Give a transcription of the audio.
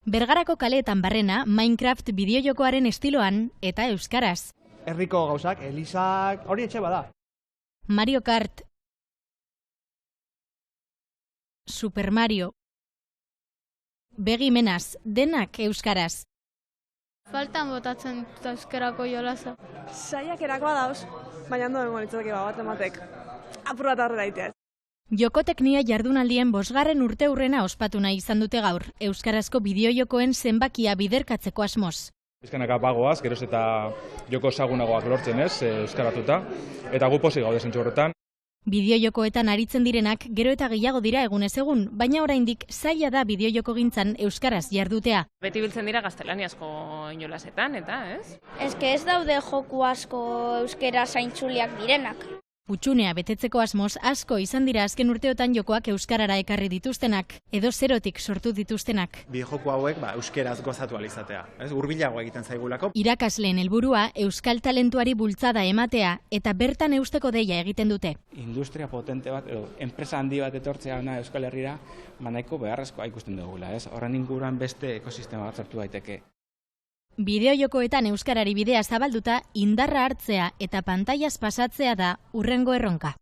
Bergarako kaleetan barrena, Minecraft bideojokoaren estiloan eta euskaraz. Herriko gauzak, elizak, hori etxe bada. Mario Kart, Super Mario, Begi menaz, denak euskaraz. Faltan botatzen euskarako jolasa. Saiak erakoa dauz, baina ondo dengo litzateke bat ematek. Apur bat aurrera iteaz. Jokoteknia jardunaldien 5. urteurrena ospatu nahi izan dute gaur, euskarazko bideojokoen zenbakia biderkatzeko asmoz. Pizkanaka pagoaz, geroz eta joko ezagunagoak lortzen ez, euskaratuta, eta gu pozik gaude zentzu horretan. Bideojokoetan aritzen direnak gero eta gehiago dira egunez egun, baina oraindik zaila da bideojoko gintzan euskaraz jardutea. Beti biltzen dira gaztelaniazko inolasetan, eta ez? Ez daude joku asko euskera zaintzuliak direnak. Putxunea betetzeko asmoz asko izan dira azken urteotan jokoak euskarara ekarri dituztenak, edo zerotik sortu dituztenak. Bideojoko hauek euskeraz gozatu alizatea, hurbilago egiten zaigulako. Irakasleen helburua euskal talentuari bultzada ematea eta bertan eusteko deia egiten dute. Industria potente bat, enpresa handi bat etortzea Euskal Herrira, nahiko beharrezkoa ikusten dugula, horren inguruan beste ekosistema bat sortu daiteke. Bideojokoetan euskarari bidea zabalduta indarra hartzea eta pantailaz pasatzea da hurrengo erronka.